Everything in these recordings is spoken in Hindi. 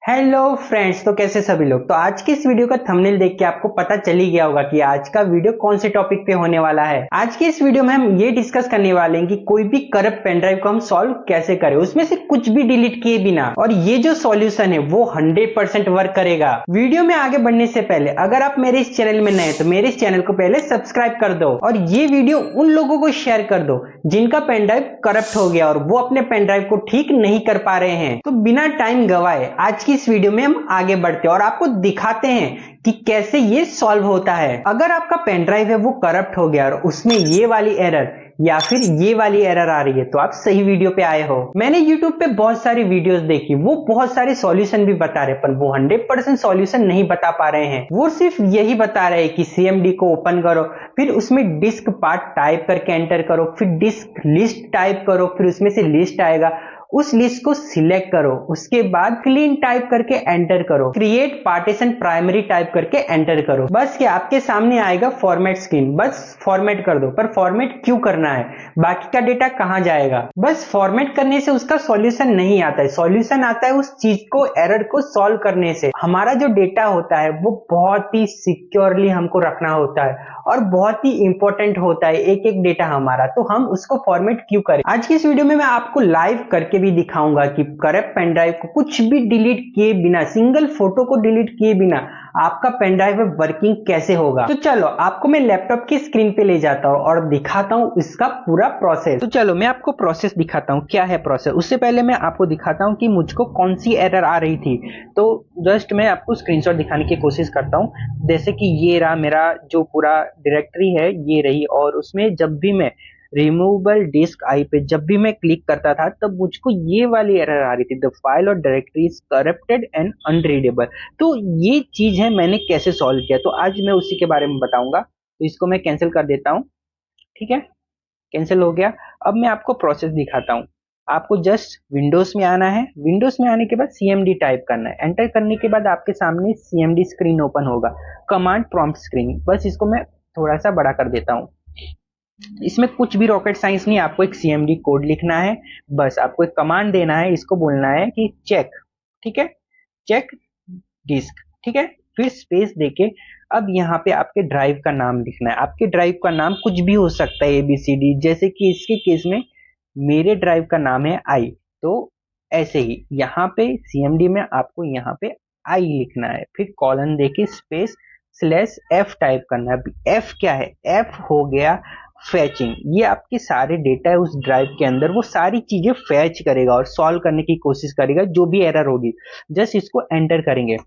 हेलो फ्रेंड्स, तो कैसे सभी लोग। तो आज की इस वीडियो का थंबनेल देख के आपको पता चल ही गया होगा कि आज का वीडियो कौन से टॉपिक पे होने वाला है। आज की इस वीडियो में हम ये डिस्कस करने वाले हैं कि कोई भी करप्ट पेन ड्राइव को हम सॉल्व कैसे करें, उसमें से कुछ भी डिलीट किए बिना, और ये जो सॉल्यूशन है वो 100% वर्क करेगा। वीडियो में आगे बढ़ने से पहले अगर आप मेरे इस चैनल में नए तो मेरे इस चैनल को पहले सब्सक्राइब कर दो और ये वीडियो उन लोगों को शेयर कर दो जिनका पेन ड्राइव करप्ट हो गया और वो अपने पेन ड्राइव को ठीक नहीं कर पा रहे हैं। तो बिना टाइम गवाए आज की इस वीडियो में हम आगे बढ़ते हैं और आपको दिखाते हैं कि कैसे ये सॉल्व होता है। अगर आपका पेन ड्राइव है वो करप्ट हो गया और उसमें ये वाली एरर या फिर ये वाली एरर आ रही है तो आप सही वीडियो पे आए हो। मैंने YouTube पे बहुत सारी वीडियोस देखी, वो बहुत सारे सॉल्यूशन भी बता रहे पर वो 100% सॉल्यूशन नहीं बता पा रहे हैं। वो सिर्फ यही बता रहे हैं कि CMD को ओपन करो, फिर उसमें डिस्क पार्ट टाइप करके एंटर करो, फिर डिस्क लिस्ट टाइप करो, फिर उसमें से लिस्ट आएगा, उस लिस्ट को सिलेक्ट करो, उसके बाद क्लीन टाइप करके एंटर करो, क्रिएट पार्टीशन प्राइमरी टाइप करके एंटर करो। बस क्या आपके सामने आएगा फॉर्मेट स्क्रीन, बस फॉर्मेट कर दो। पर फॉर्मेट क्यों करना है, बाकी का डेटा कहां जाएगा। बस फॉर्मेट करने से उसका सॉल्यूशन नहीं आता है, सॉल्यूशन आता है उस चीज को, एरर को सॉल्व करने से। हमारा जो डेटा होता है वो बहुत ही सिक्योरली हमको रखना होता है और बहुत ही इंपॉर्टेंट होता है एक एक डेटा हमारा, तो हम उसको फॉर्मेट क्यों करें। आज की इस वीडियो में मैं आपको लाइव करके भी दिखाऊंगा कि करप्ट पेन ड्राइव को कुछ भी डिलीट किए बिना, सिंगल फोटो को डिलीट किए बिना आपका पेन ड्राइव वर्किंग कैसे होगा। तो चलो आपको मैं लैपटॉप की स्क्रीन पे ले जाता हूं और दिखाता हूं इसका पूरा प्रोसेस। तो चलो मैं आपको प्रोसेस दिखाता हूं, क्या है प्रोसेस। उससे पहले मैं आपको दिखाता हूं कि मुझको कौन सी एरर आ रही थी। तो जस्ट मैं आपको स्क्रीनशॉट दिखाने की कोशिश करता हूं। जैसे कि ये रहा मेरा जो पूरा डायरेक्टरी है, ये रही, और उसमें जब भी मैं रिमूवेबल डिस्क आई पे जब भी मैं क्लिक करता था तब मुझको ये वाली एरर आ रही थी, द फाइल और directory is corrupted and unreadable. तो ये चीज है मैंने कैसे सॉल्व किया, तो आज मैं उसी के बारे में बताऊंगा। तो इसको मैं कैंसिल कर देता हूं, ठीक है, कैंसिल हो गया। अब मैं आपको प्रोसेस दिखाता हूं। आपको जस्ट विंडोज में आना है, विंडोज में आने के बाद CMD टाइप करना है, एंटर करने के बाद आपके सामने CMD स्क्रीन ओपन होगा, कमांड प्रॉम्प्ट स्क्रीन। बस इसको मैं थोड़ा सा बड़ा कर देता हूं। इसमें कुछ भी रॉकेट साइंस नहीं, आपको एक CMD कोड लिखना है, बस आपको एक कमांड देना है, इसको बोलना है कि चेक, ठीक है, चेक डिस्क, ठीक है, फिर स्पेस देके अब यहाँ पे आपके ड्राइव का नाम लिखना है। आपके ड्राइव का नाम कुछ भी हो सकता है, ABCD, जैसे कि इसके केस में मेरे ड्राइव का नाम है I, तो ऐसे ही यहाँ पे CMD में आपको यहाँ पे I लिखना है, फिर कॉलन देके स्पेस /F टाइप करना है। F क्या है, F हो गया फैचिंग। ये आपके सारे डेटा है उस ड्राइव के अंदर, वो सारी चीजें फैच करेगा और सॉल्व करने की कोशिश करेगा जो भी एरर होगी। जस्ट इसको एंटर करेंगे।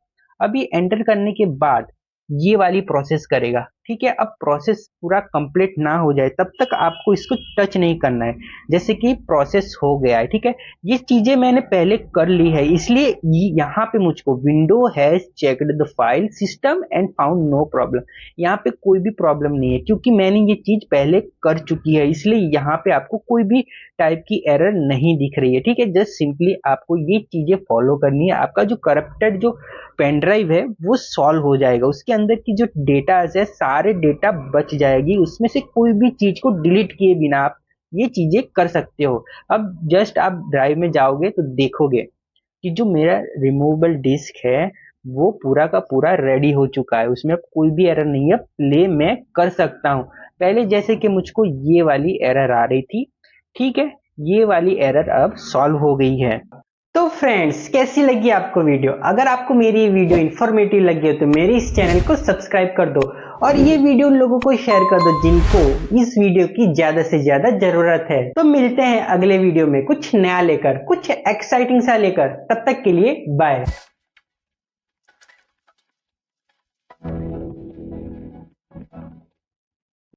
अभी एंटर करने के बाद ये वाली प्रोसेस करेगा, ठीक है। अब प्रोसेस पूरा कंप्लीट ना हो जाए तब तक आपको इसको टच नहीं करना है। जैसे कि प्रोसेस हो गया है, ठीक है, ये चीजें मैंने पहले कर ली है, इसलिए यहाँ पे मुझको window has checked the file system and found no problem, यहाँ पे कोई भी प्रॉब्लम नहीं है क्योंकि मैंने ये चीज पहले कर चुकी है, इसलिए यहाँ पे आपको कोई भी टाइप की एरर नहीं दिख रही है, ठीक है। जस्ट सिंपली आपको ये चीजें फॉलो करनी है, आपका जो करप्टेड जो पेन ड्राइव है वो सॉल्व हो जाएगा, उसके अंदर की जो डेटा है सारे डेटा बच जाएगी, उसमें से कोई भी चीज को डिलीट किए बिना आप ये चीजें कर सकते हो। अब जस्ट आप ड्राइव में जाओगे तो देखोगे कि जो मेरा रिमूवेबल डिस्क है वो पूरा का पूरा रेडी हो चुका है, उसमें अब कोई भी एरर नहीं है, प्ले मैं कर सकता हूँ। पहले जैसे कि मुझको ये वाली एरर आ रही थी, ठीक है, ये वाली एरर अब सॉल्व हो गई है। तो फ्रेंड्स, कैसी लगी आपको वीडियो। अगर आपको मेरी वीडियो इंफॉर्मेटिव लगी हो तो मेरे इस चैनल को सब्सक्राइब कर दो और ये वीडियो उन लोगों को शेयर कर दो जिनको इस वीडियो की ज्यादा से ज्यादा जरूरत है। तो मिलते हैं अगले वीडियो में कुछ नया लेकर, कुछ एक्साइटिंग सा लेकर। तब तक के लिए बाय।